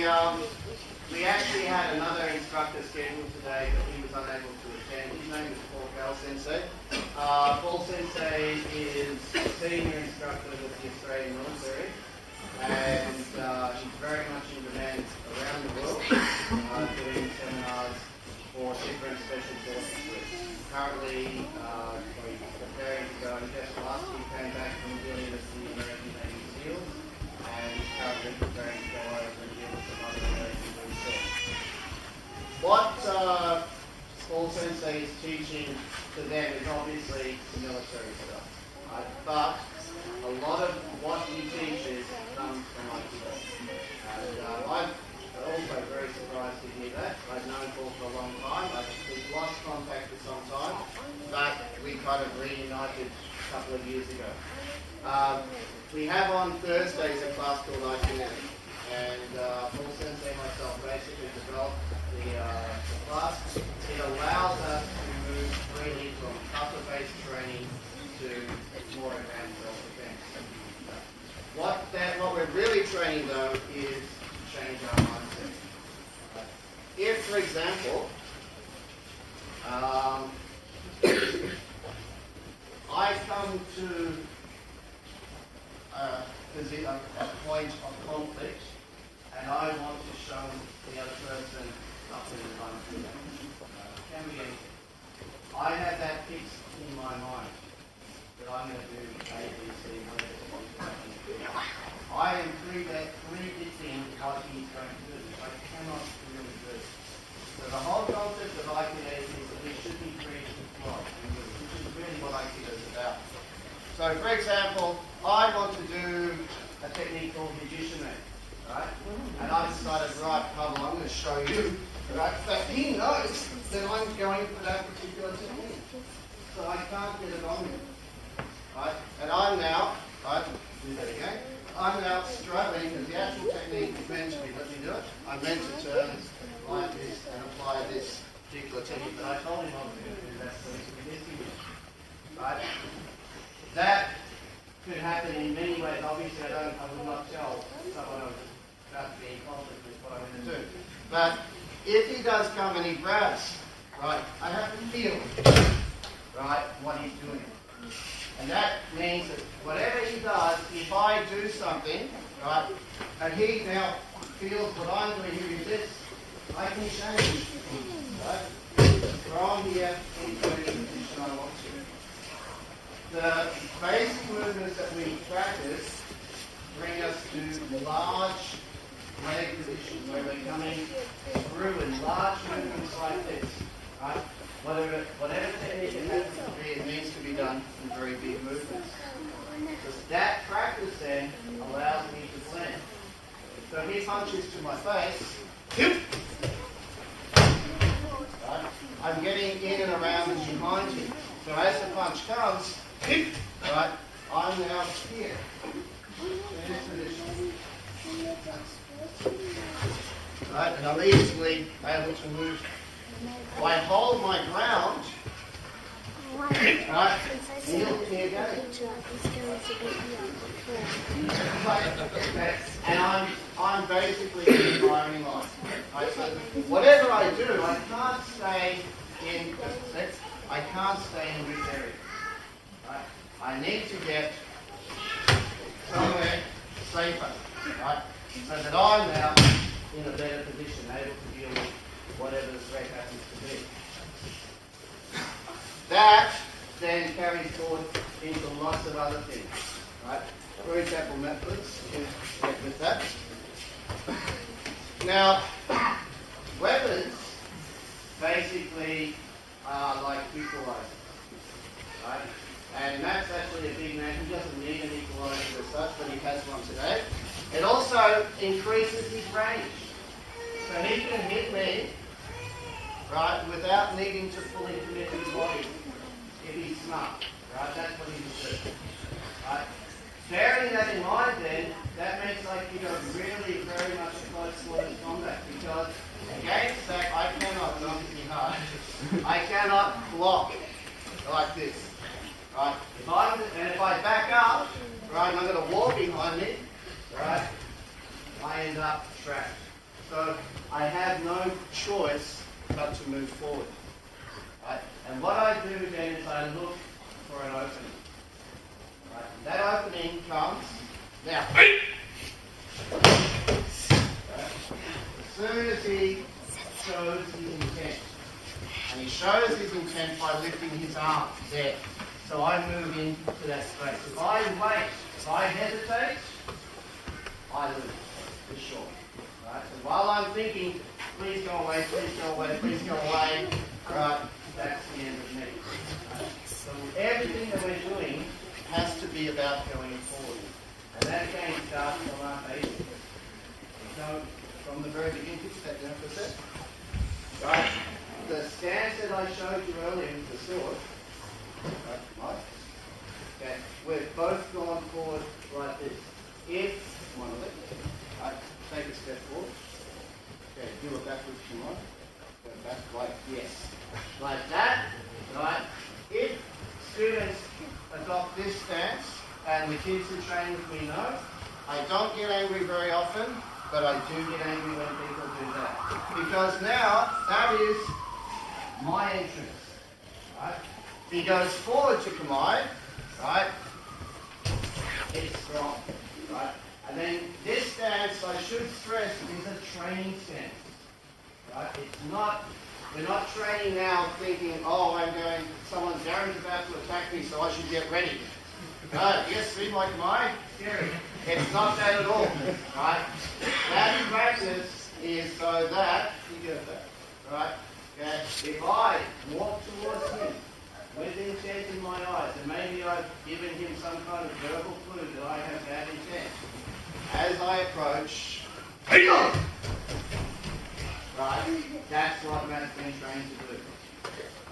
we actually had another instructor scheduled today, but he was unable to attend. His name is Darren Friend Sensei. Paul Sensei is a senior instructor with the Australian military, and he's very much in demand around the world, doing seminars for different special forces. Currently, he's preparing to go, and just last year came back from dealing with the American Navy SEALs, and he's currently preparing to go over and deal with some other American research. What Paul Sensei is teaching to them is obviously military stuff, right? But a lot of what he teaches comes from Aikido. And I'm also very surprised to hear that. I've known Paul for a long time. We've lost contact for some time, but we kind of reunited a couple of years ago. We have on Thursdays a class called Aikido, and Paul Sensei and myself basically developed the class. It allows us to move freely from upper-based training to more advanced self-defense. What we're really training though is to change our mindset. If, for example, I come to a point of conflict and I want to show the other person something that I'm good at. Can be anything. I have that fixed in my mind that I'm going to do A, B, C, whatever it is that I'm going to do. I am predicting what he's going to do. I cannot really do. So the whole concept of Aikido is that we should be free to fly, which is really what Aikido is about. So, for example, I want to do a technique called Hijishime, right? And I decided, right, Pablo, I'm going to show you, right? But he knows that I'm going for that particular technique. So I can't get it on him, right? And I'm now, right, do that again. I'm now struggling because the actual technique is meant to be, let me do it. I'm meant to turn like this and apply this particular technique, but I told him I was going to do that, so he's missing it, right? That could happen in many ways. Obviously, I would not tell someone I was about to be in conflict with what I'm going to do. But if he does come and he grabs, right, I have to feel, right, what he's doing. And that means that whatever he does, if I do something, right, and he now feels what I'm doing, he resists, I can change, right, from here into any position I want to. The basic movements that we practice bring us to large leg positions where we're coming through in large movements like this, right? Whatever technique it happens to be, it needs to be done in very big movements. So that practice then allows me to blend. So if he punches to my face, right, I'm getting in and around and behind him. So as the punch comes, right, I'm now here. In this position. Right, and I'm easily able to move. I hold my ground, right, kneel here again. And I'm basically firing line. Right, so whatever I do, I can't stay in this area. Right? I need to get somewhere safer, right? So that I'm now in a better position, able to deal with whatever the threat happens to be. That then carries forward into lots of other things, right? For example, methods, you can get with that. Now, weapons basically are like equalizers, right? And Matt's actually a big man. He doesn't need an equalizer as such, but he has one today. It also increases his range. So he can hit me, right, without needing to fully commit his body if he's smart, right? That's what he can do, right? Bearing that in mind then, that makes Aikido really very much a close quarters combat because against that I cannot, not to be hard, I cannot block like this, right? If I back up, right, and I've got a wall behind me, right, I end up trapped. So I have no choice but to move forward. Right? And what I do then is I look for an opening. Right? And that opening comes now. Right? As soon as he shows his intent, and he shows his intent by lifting his arm there. So I move into that space. If I wait, if I hesitate, I lose for sure. Right? So while I'm thinking, please go away, please go away, please go away, right, that's the end of me. Right? So everything that we're doing has to be about going forward. And that again starts from our basics. So from the very beginning, fix that down for a sec. Right? The stance that I showed you earlier with the sword, right? Okay, we've both gone forward like this. If one of it, right, take a step forward. Okay, do it backwards if you want. Go back like yes. Like that, right? If students adopt this stance, and the kids who train with me know, I don't get angry very often, but I do get angry when people do that. Because now, that is my entrance, right? He goes forward to Kamae, right? It's strong, right? And then this stance, I should stress, is a training stance, right? It's not, we're not training now thinking, oh, Darren's about to attack me, so I should get ready. No, yes, see my Kamae? Scary. It's not that at all, right? That practice is so that, you get that, right? Okay. If I walk towards him with intent in my eyes, and maybe I've given him some kind of verbal clue that I have that intent, as I approach, right, that's what Matt's been trained to do,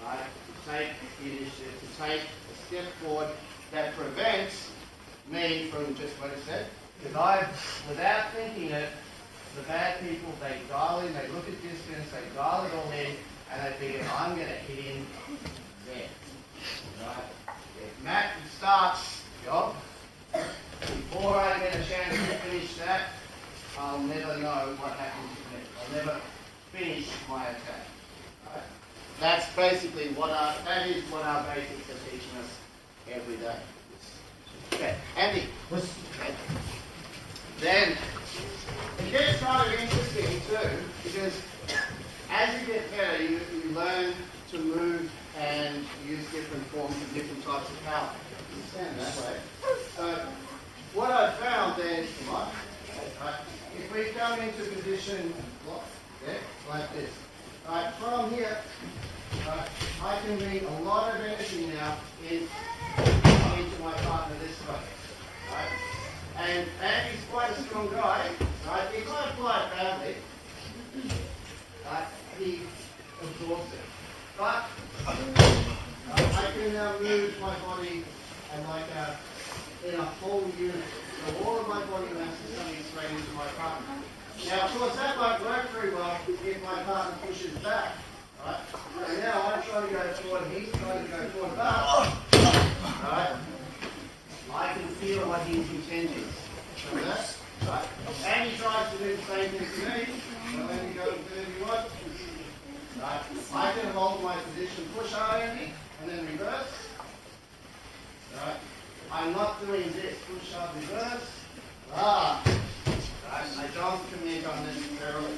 right? To take the initiative, to take a step forward that prevents me from just what it said. Because without thinking it, the bad people, they dial in, they look at distance, they dial it all in, and they figure, I'm going to hit him there. Right? If Matt starts job, before I get a chance to finish that, I'll never know what happens to me. I'll never finish my attack. Right? That's basically that is what our basics are teaching us every day. Okay, Andy. Okay. Then it gets kind of interesting too, because as you get better, you learn to move and use different forms and different types of power. You stand that way. So what I've found then, if we come into position like this, right, from here, I can bring a lot of energy now into my partner this way. Right? And Andy's quite a strong guy, right? If I apply it badly, right, he absorbs it. But I can now move my body and in a whole unit. So all of my body mass is coming straight into my partner. Now, of course, that won't work very well if my partner pushes back. Right? So now I'm trying to go forward, he's trying to go forward, but right? I can feel what he's intending. So that, right? And he tries to do the same thing to me. So then he goes, wherever you want. Right? I can hold my position, push hard, Andy, and then reverse. Right? I'm not doing this, push hard, reverse. Right? I don't commit unnecessarily.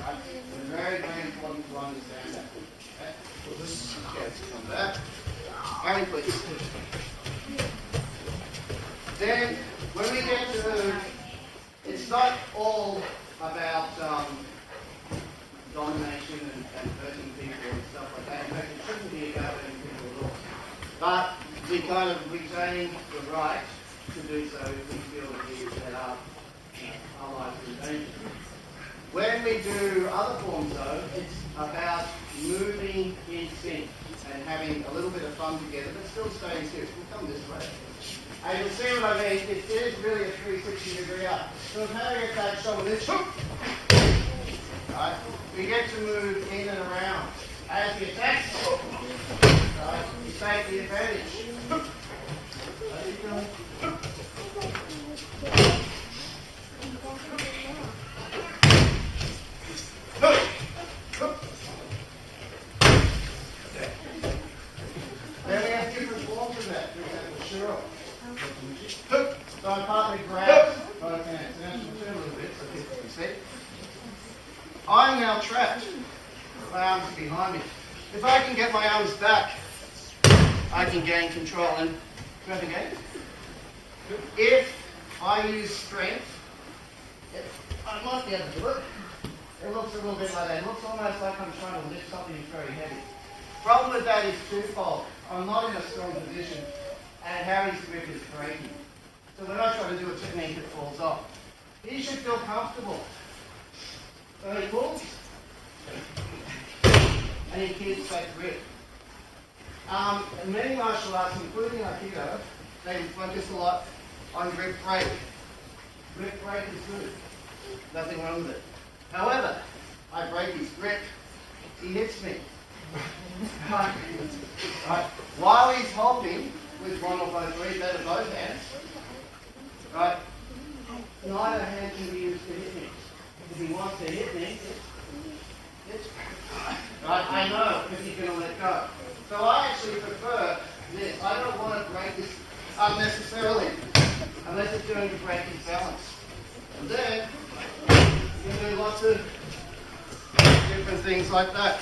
Right? It's very, very important to understand that. Okay? Well, this come back. Very please. Then, when we get to, it's not all about domination and hurting people and stuff like that. In fact, it shouldn't be about hurting people at all. But we kind of retain the right to do so if we feel that we set up our lives in danger. When we do other forms, though, it's about moving in sync and having a little bit of fun together, but still staying serious. We'll come this way. And you'll see what I mean. It is really a 360-degree up. So if having a catch someone this, right, we get to move in and around. As he attacks, right, you take the advantage. sure. So I partly grab both hands. Now I turn a little bit so people can see. I'm now trapped. My arms are behind me. If I can get my arms back, I can gain control and grab again. If I use strength, I might be able to do it. It looks a little bit like that. It looks almost like I'm trying to lift something that's very heavy. Problem with that is twofold. I'm not in a strong position, and Harry's grip is breaking. So when I try to do a technique, it falls off. He should feel comfortable. So he pulls, and he keeps that grip. Many martial arts, including Aikido, they focus a lot on grip break. Grip break is good. Nothing wrong with it. However, I break his grip. He hits me. Right. While he's holding with one or both, or either both hands, right, neither hand can be used to hit me. If he wants to hit me, right, I know because he's going to let go. So I actually prefer this. I don't want to break this unnecessarily, unless it's going to break his balance. And then you can do lots of different things like that.